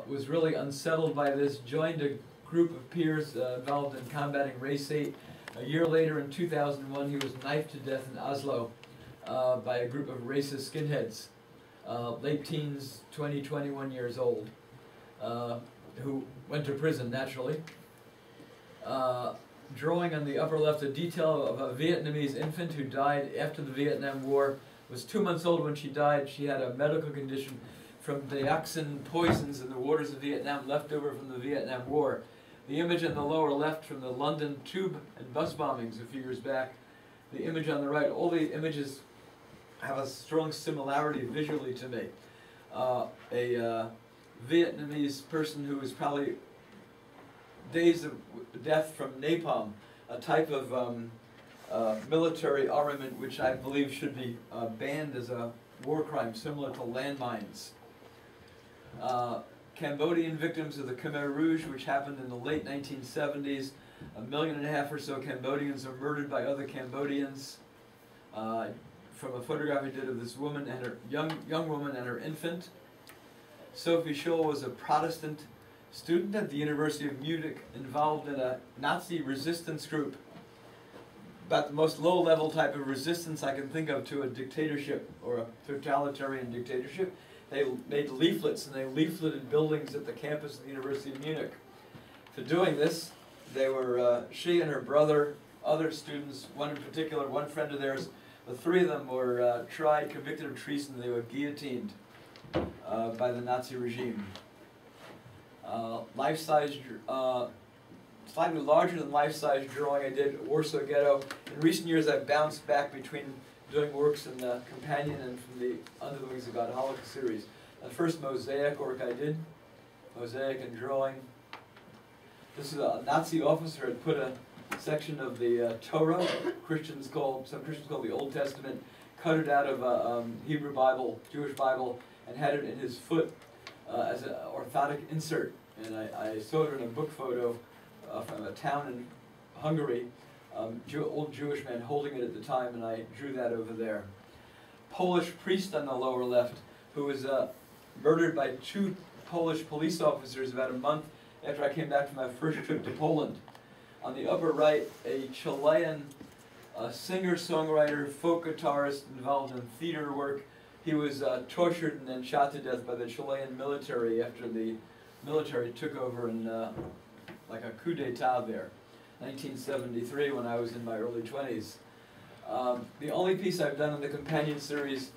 was really unsettled by this, joined a group of peers involved in combating race hate. A year later, in 2001, he was knifed to death in Oslo by a group of racist skinheads, late teens, 20, 21 years old, who went to prison, naturally. Drawing on the upper left a detail of a Vietnamese infant who died after the Vietnam War. Was 2 months old when she died. She had a medical condition from dioxin poisons in the waters of Vietnam left over from the Vietnam War. The image on the lower left from the London tube and bus bombings a few years back. The image on the right, all the images have a strong similarity visually to me. A Vietnamese person who was probably days of death from napalm, a type of military armament which I believe should be banned as a war crime, similar to landmines. Cambodian victims of the Khmer Rouge, which happened in the late 1970s. 1.5 million or so Cambodians are murdered by other Cambodians. From a photograph I did of this woman and her young woman and her infant. Sophie Scholl was a Protestant student at the University of Munich, involved in a Nazi resistance group, about the most low-level type of resistance I can think of to a dictatorship or a totalitarian dictatorship. They made leaflets, and they leafleted buildings at the campus of the University of Munich. For doing this, they were, she and her brother, other students, one in particular, one friend of theirs, the three of them were tried, convicted of treason. They were guillotined by the Nazi regime. Life-size, slightly larger than life-size drawing I did at Warsaw Ghetto. In recent years, I've bounced back between doing works in the Companion and from the Under the Wings of God Holocaust series. The first mosaic work I did, mosaic and drawing. This is a Nazi officer had put a section of the Torah, some Christians call the Old Testament, cut it out of a Hebrew Bible, Jewish Bible, and had it in his foot as an orthotic insert. And I saw it in a book photo from a town in Hungary, old Jewish man holding it at the time, and I drew that over there. Polish priest on the lower left, who was murdered by 2 Polish police officers about a month after I came back from my first trip to Poland. On the upper right, a Chilean singer-songwriter, folk guitarist involved in theater work. He was tortured and then shot to death by the Chilean military after the military took over in like a coup d'etat there, 1973, when I was in my early 20s. The only piece I've done in the Companion series